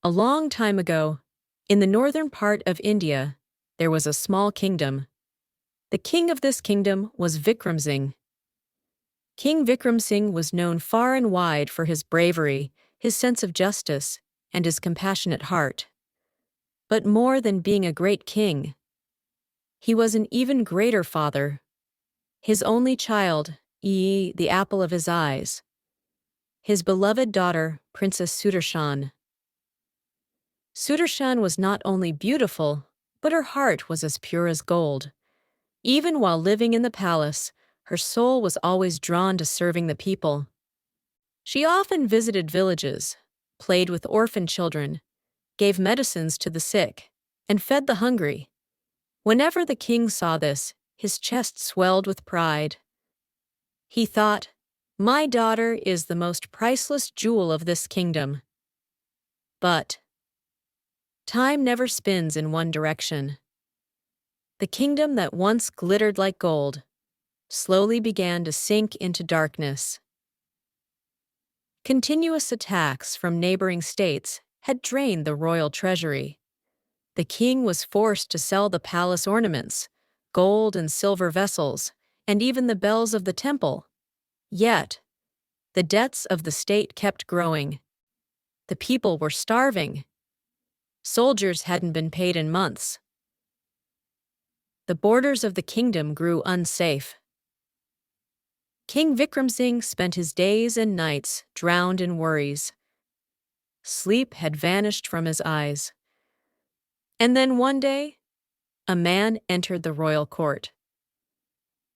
A long time ago, in the northern part of India, there was a small kingdom. The king of this kingdom was Vikram Singh. King Vikram Singh was known far and wide for his bravery, his sense of justice, and his compassionate heart. But more than being a great king, he was an even greater father. His only child, the apple of his eyes. His beloved daughter, Princess Sudarshan. Sudarshan was not only beautiful, but her heart was as pure as gold. Even while living in the palace, her soul was always drawn to serving the people. She often visited villages, played with orphan children, gave medicines to the sick, and fed the hungry. Whenever the king saw this, his chest swelled with pride. He thought, "My daughter is the most priceless jewel of this kingdom." But time never spins in one direction. The kingdom that once glittered like gold slowly began to sink into darkness. Continuous attacks from neighboring states had drained the royal treasury. The king was forced to sell the palace ornaments, gold and silver vessels, and even the bells of the temple. Yet, the debts of the state kept growing. The people were starving. Soldiers hadn't been paid in months. The borders of the kingdom grew unsafe. King Vikram Singh spent his days and nights drowned in worries. Sleep had vanished from his eyes. And then one day, a man entered the royal court.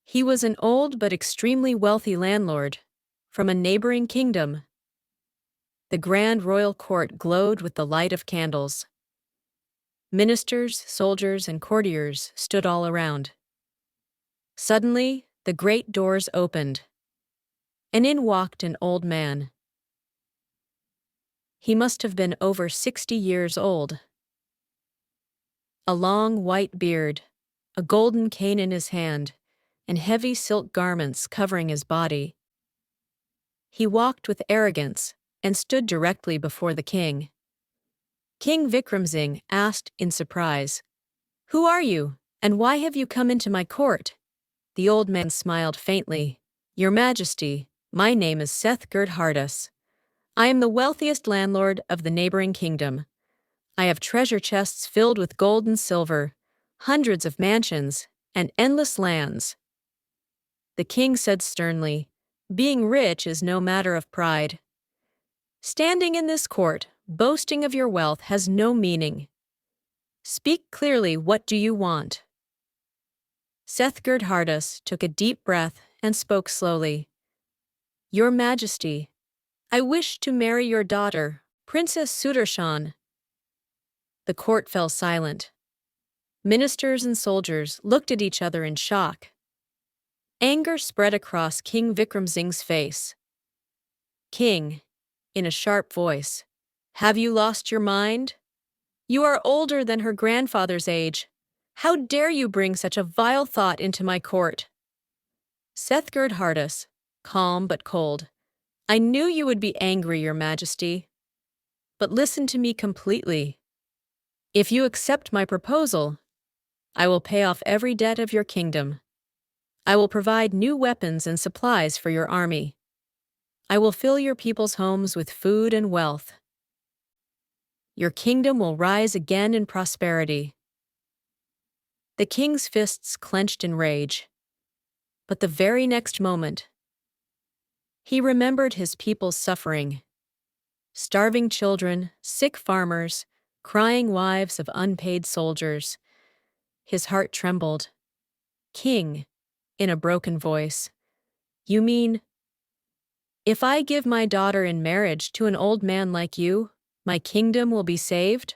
He was an old but extremely wealthy landlord from a neighboring kingdom. The grand royal court glowed with the light of candles. Ministers, soldiers, and courtiers stood all around. Suddenly, the great doors opened, and in walked an old man. He must have been over 60 years old. A long white beard, a golden cane in his hand, and heavy silk garments covering his body. He walked with arrogance and stood directly before the king. King Vikram Singh asked in surprise, "Who are you, and why have you come into my court?" The old man smiled faintly. "Your Majesty, my name is Seth Girdhardas. I am the wealthiest landlord of the neighboring kingdom. I have treasure chests filled with gold and silver, hundreds of mansions, and endless lands." The king said sternly, "Being rich is no matter of pride. Standing in this court, boasting of your wealth has no meaning. Speak clearly, what do you want?" Seth Girdhardas took a deep breath and spoke slowly. "Your Majesty, I wish to marry your daughter, Princess Sudarshan." The court fell silent. Ministers and soldiers looked at each other in shock. Anger spread across King Vikram Singh's face. "King," in a sharp voice, "have you lost your mind? You are older than her grandfather's age. How dare you bring such a vile thought into my court?" Seth Girdhardas, calm but cold, "I knew you would be angry, Your Majesty. But listen to me completely. If you accept my proposal, I will pay off every debt of your kingdom. I will provide new weapons and supplies for your army. I will fill your people's homes with food and wealth. Your kingdom will rise again in prosperity." The king's fists clenched in rage. But the very next moment, he remembered his people's suffering. Starving children, sick farmers, crying wives of unpaid soldiers. His heart trembled. "King," in a broken voice, "you mean, if I give my daughter in marriage to an old man like you, my kingdom will be saved?"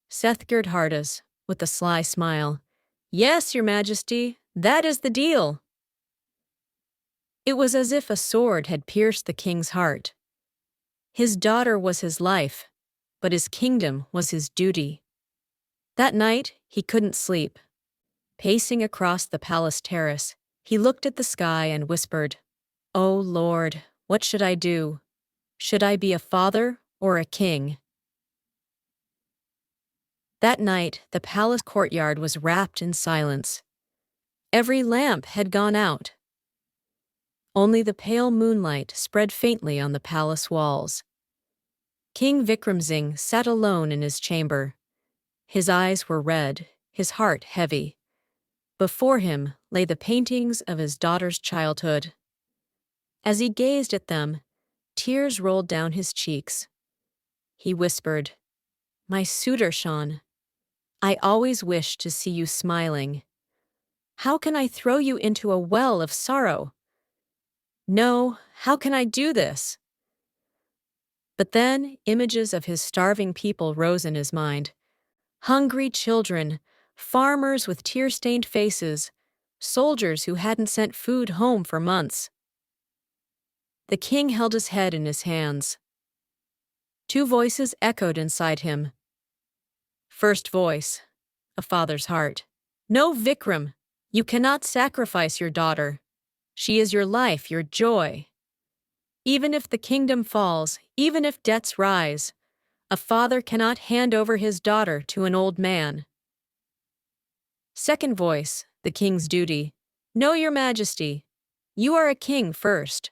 Seth Girdhardas, with a sly smile, "Yes, Your Majesty, that is the deal." It was as if a sword had pierced the king's heart. His daughter was his life, but his kingdom was his duty. That night, he couldn't sleep. Pacing across the palace terrace, he looked at the sky and whispered, "Oh Lord, what should I do? Should I be a father or a king?" That night, the palace courtyard was wrapped in silence. Every lamp had gone out. Only the pale moonlight spread faintly on the palace walls. King Vikramsingh sat alone in his chamber. His eyes were red, his heart heavy. Before him lay the paintings of his daughter's childhood. As he gazed at them, tears rolled down his cheeks. He whispered, "My Sudarshan, I always wished to see you smiling. How can I throw you into a well of sorrow? No, how can I do this?" But then images of his starving people rose in his mind. Hungry children, farmers with tear-stained faces, soldiers who hadn't sent food home for months. The king held his head in his hands. Two voices echoed inside him. First voice, a father's heart. "No, Vikram, you cannot sacrifice your daughter. She is your life, your joy. Even if the kingdom falls, even if debts rise, a father cannot hand over his daughter to an old man." Second voice, the king's duty. "No, your majesty. You are a king first.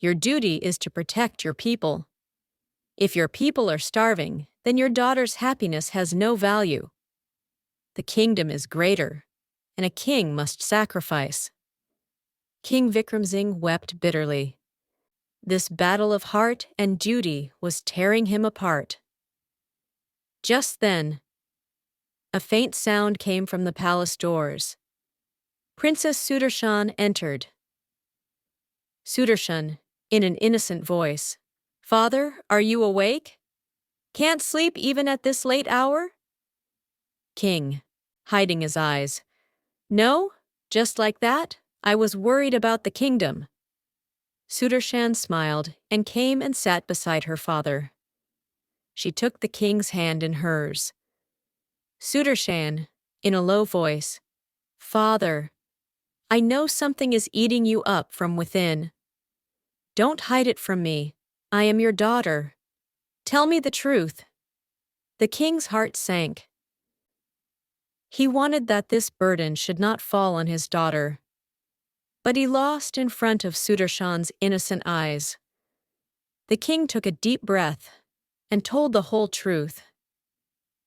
Your duty is to protect your people. If your people are starving, then your daughter's happiness has no value. The kingdom is greater, and a king must sacrifice." King Vikramsingh wept bitterly. This battle of heart and duty was tearing him apart. Just then, a faint sound came from the palace doors. Princess Sudarshan entered. Sudarshan, in an innocent voice, "Father, are you awake? Can't sleep even at this late hour?" King, hiding his eyes, "No, just like that, I was worried about the kingdom." Sudarshan smiled and came and sat beside her father. She took the king's hand in hers. Sudarshan, in a low voice, "Father, I know something is eating you up from within. Don't hide it from me. I am your daughter. Tell me the truth." The king's heart sank. He wanted that this burden should not fall on his daughter. But he lost in front of Sudarshan's innocent eyes. The king took a deep breath and told the whole truth.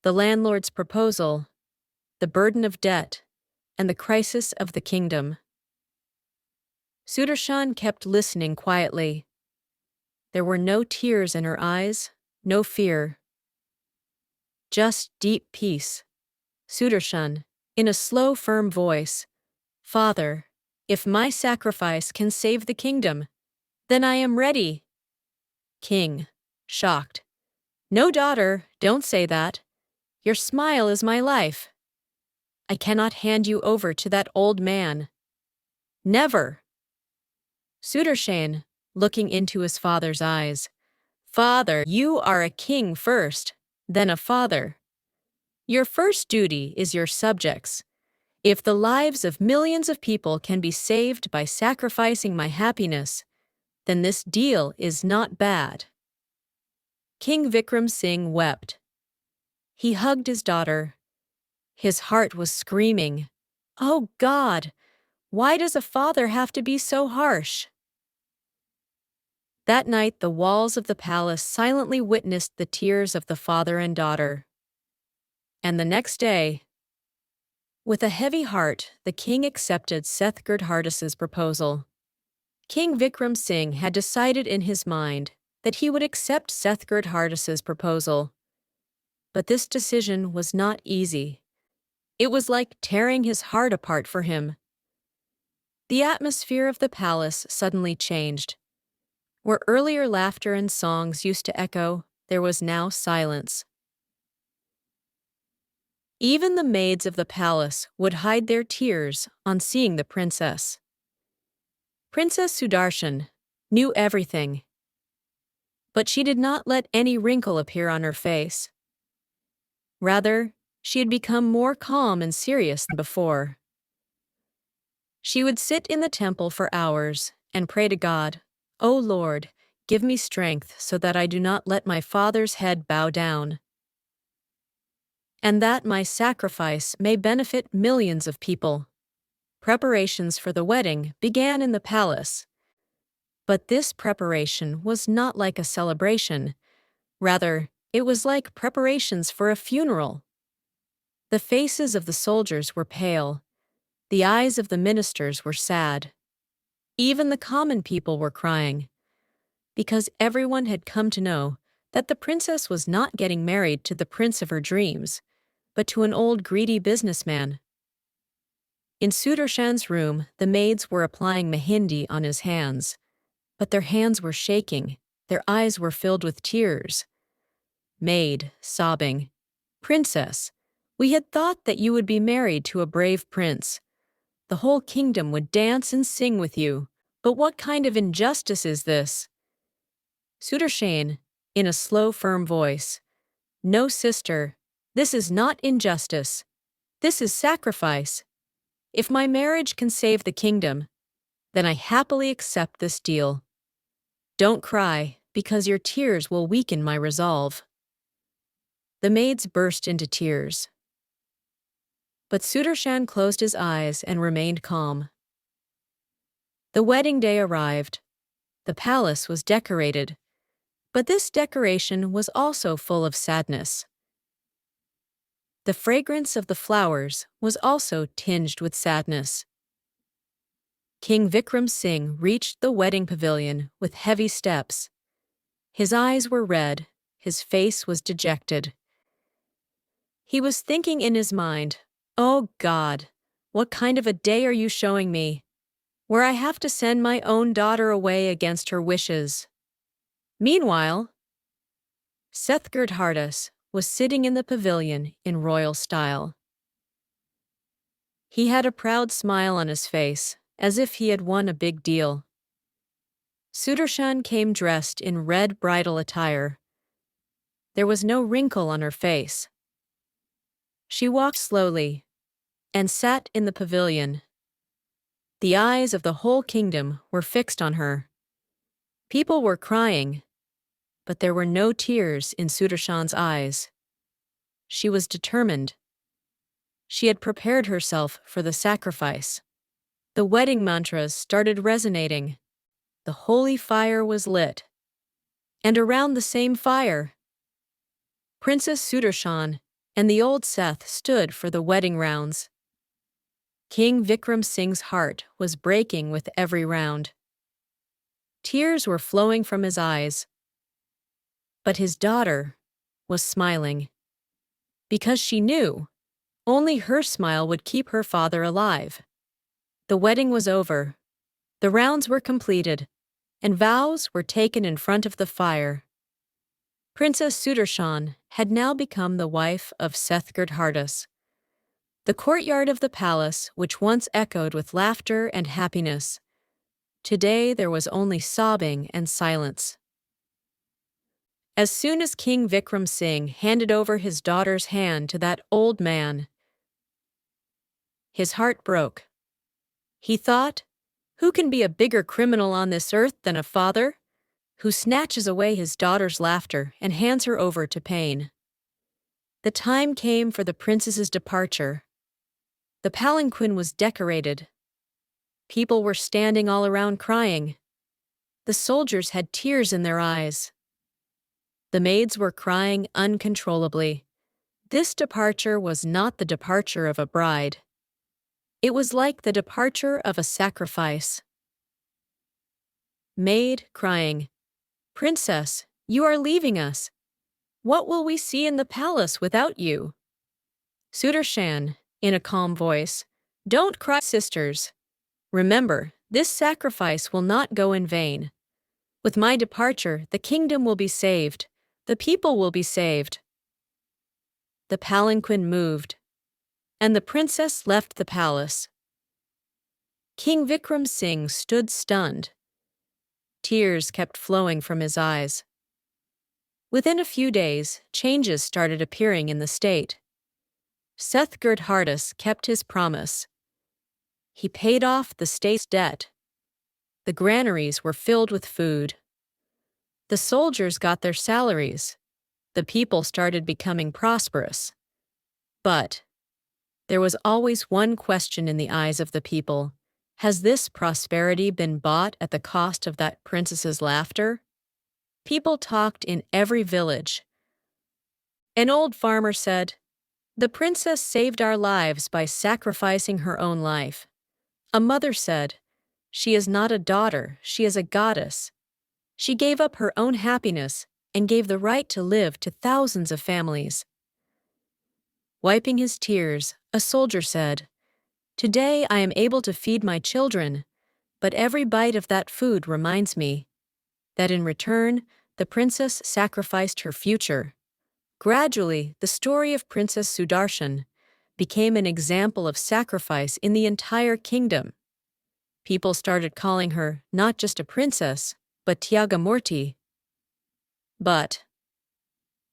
The landlord's proposal, the burden of debt, and the crisis of the kingdom. Sudarshan kept listening quietly. There were no tears in her eyes, no fear. Just deep peace. Sudarshan, in a slow, firm voice, "Father, if my sacrifice can save the kingdom, then I am ready." King, shocked, "No, daughter, don't say that. Your smile is my life. I cannot hand you over to that old man. Never." Sudarshan, looking into his father's eyes, "Father, you are a king first, then a father. Your first duty is your subjects. If the lives of millions of people can be saved by sacrificing my happiness, then this deal is not bad." King Vikram Singh wept. He hugged his daughter. His heart was screaming, "Oh God, why does a father have to be so harsh?" That night, the walls of the palace silently witnessed the tears of the father and daughter. And the next day, with a heavy heart, the king accepted Seth Girdhardas's proposal. King Vikram Singh had decided in his mind that he would accept Seth Girdhardas's proposal. But this decision was not easy. It was like tearing his heart apart for him. The atmosphere of the palace suddenly changed. Where earlier laughter and songs used to echo, there was now silence. Even the maids of the palace would hide their tears on seeing the princess. Princess Sudarshan knew everything, but she did not let any wrinkle appear on her face. Rather, she had become more calm and serious than before. She would sit in the temple for hours and pray to God, "O Lord, give me strength so that I do not let my father's head bow down." and that my sacrifice may benefit millions of people. Preparations for the wedding began in the palace. But this preparation was not like a celebration. Rather, it was like preparations for a funeral. The faces of the soldiers were pale. The eyes of the ministers were sad. Even the common people were crying, because everyone had come to know that the princess was not getting married to the prince of her dreams, but to an old greedy businessman. In Sudarshan's room, the maids were applying mehndi on his hands, but their hands were shaking, their eyes were filled with tears. Maid, sobbing, "Princess, we had thought that you would be married to a brave prince. The whole kingdom would dance and sing with you, but what kind of injustice is this?" Sudarshan, in a slow, firm voice, "No, sister, this is not injustice. This is sacrifice. If my marriage can save the kingdom, then I happily accept this deal. Don't cry, because your tears will weaken my resolve." The maids burst into tears. But Sudarshan closed his eyes and remained calm. The wedding day arrived. The palace was decorated, but this decoration was also full of sadness. The fragrance of the flowers was also tinged with sadness. King Vikram Singh reached the wedding pavilion with heavy steps. His eyes were red, his face was dejected. He was thinking in his mind, "Oh God, what kind of a day are you showing me, where I have to send my own daughter away against her wishes?" Meanwhile, Seth Girdhardus was sitting in the pavilion in royal style. He had a proud smile on his face, as if he had won a big deal. Sudarshan came dressed in red bridal attire. There was no wrinkle on her face. She walked slowly and sat in the pavilion. The eyes of the whole kingdom were fixed on her. People were crying, but there were no tears in Sudarshan's eyes. She was determined. She had prepared herself for the sacrifice. The wedding mantras started resonating. The holy fire was lit. And around the same fire, Princess Sudarshan and the old Seth stood for the wedding rounds. King Vikram Singh's heart was breaking with every round. Tears were flowing from his eyes. But his daughter was smiling, because she knew only her smile would keep her father alive. The wedding was over. The rounds were completed, and vows were taken in front of the fire. Princess Sudarshan had now become the wife of Seth Girdhardus. The courtyard of the palace, which once echoed with laughter and happiness, today there was only sobbing and silence. As soon as King Vikram Singh handed over his daughter's hand to that old man, his heart broke. He thought, who can be a bigger criminal on this earth than a father who snatches away his daughter's laughter and hands her over to pain? The time came for the princess's departure. The palanquin was decorated. People were standing all around crying. The soldiers had tears in their eyes. The maids were crying uncontrollably. This departure was not the departure of a bride. It was like the departure of a sacrifice. Maid crying, "Princess, you are leaving us. What will we see in the palace without you?" Sudarshan, in a calm voice, "Don't cry, sisters. Remember, this sacrifice will not go in vain. With my departure, the kingdom will be saved. The people will be saved." The palanquin moved, and the princess left the palace. King Vikram Singh stood stunned. Tears kept flowing from his eyes. Within a few days, changes started appearing in the state. Seth Girdhardus kept his promise. He paid off the state's debt. The granaries were filled with food. The soldiers got their salaries. The people started becoming prosperous. But there was always one question in the eyes of the people. Has this prosperity been bought at the cost of that princess's laughter? People talked in every village. An old farmer said, "The princess saved our lives by sacrificing her own life." A mother said, "She is not a daughter, she is a goddess. She gave up her own happiness and gave the right to live to thousands of families." Wiping his tears, a soldier said, "Today I am able to feed my children, but every bite of that food reminds me that in return, the princess sacrificed her future." Gradually, the story of Princess Sudarshan became an example of sacrifice in the entire kingdom. People started calling her not just a princess, but Tyagamurti. But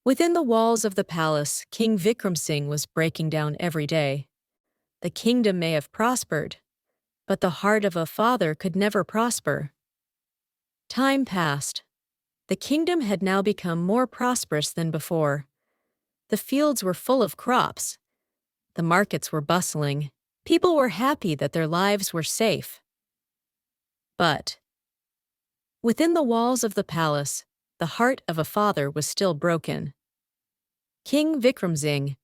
within the walls of the palace, King Vikram Singh was breaking down every day. The kingdom may have prospered, but the heart of a father could never prosper. Time passed. The kingdom had now become more prosperous than before. The fields were full of crops. The markets were bustling. People were happy that their lives were safe. But within the walls of the palace, the heart of a father was still broken. King Vikram Singh,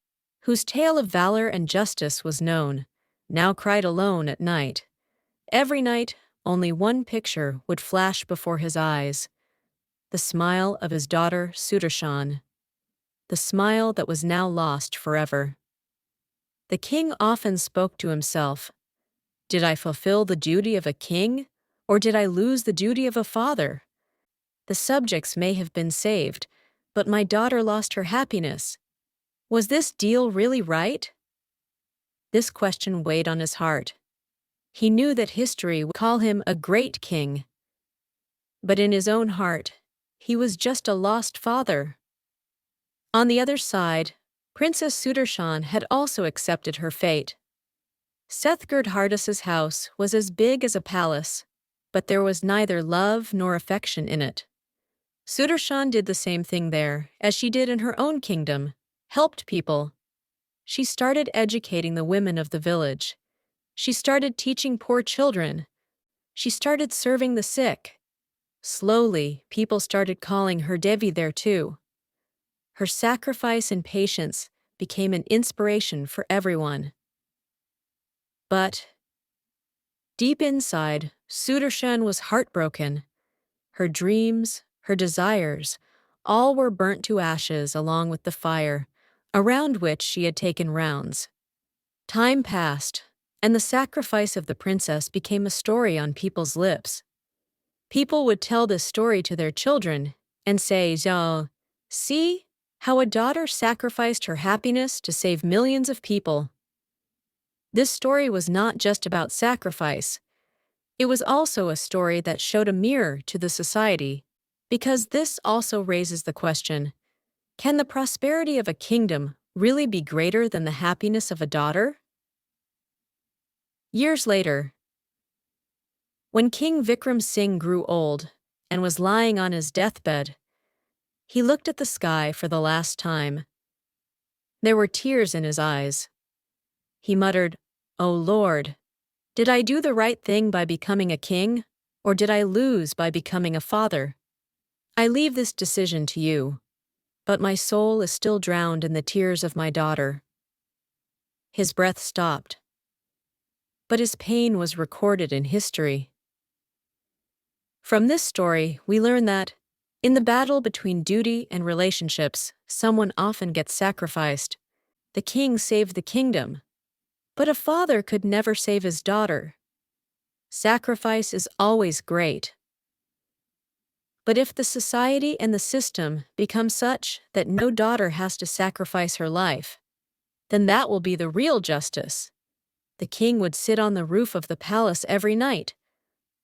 whose tale of valor and justice was known, now cried alone at night. Every night, only one picture would flash before his eyes: the smile of his daughter Sudarshan, the smile that was now lost forever. The king often spoke to himself, "Did I fulfill the duty of a king, or did I lose the duty of a father? The subjects may have been saved, but my daughter lost her happiness. Was this deal really right?" This question weighed on his heart. He knew that history would call him a great king, but in his own heart, he was just a lost father. On the other side, Princess Sudarshan had also accepted her fate. Sethgurdhardas's house was as big as a palace, but there was neither love nor affection in it. Sudarshan did the same thing there as she did in her own kingdom, helped people. She started educating the women of the village. She started teaching poor children. She started serving the sick. Slowly, people started calling her Devi there too. Her sacrifice and patience became an inspiration for everyone. But deep inside, Sudarshan was heartbroken. Her dreams, her desires, all were burnt to ashes along with the fire, around which she had taken rounds. Time passed, and the sacrifice of the princess became a story on people's lips. People would tell this story to their children and say, "Oh, see how a daughter sacrificed her happiness to save millions of people." This story was not just about sacrifice. It was also a story that showed a mirror to the society, because this also raises the question, can the prosperity of a kingdom really be greater than the happiness of a daughter? Years later, when King Vikram Singh grew old and was lying on his deathbed, he looked at the sky for the last time. There were tears in his eyes. He muttered, "O Lord, did I do the right thing by becoming a king, or did I lose by becoming a father? I leave this decision to you, but my soul is still drowned in the tears of my daughter." His breath stopped, but his pain was recorded in history. From this story, we learn that, in the battle between duty and relationships, someone often gets sacrificed. The king saved the kingdom, but a father could never save his daughter. Sacrifice is always great. But if the society and the system become such that no daughter has to sacrifice her life, then that will be the real justice. The king would sit on the roof of the palace every night,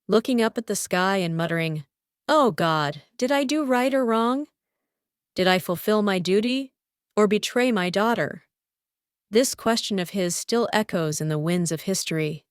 looking up at the sky and muttering, "Oh God, did I do right or wrong? Did I fulfill my duty or betray my daughter?" This question of his still echoes in the winds of history.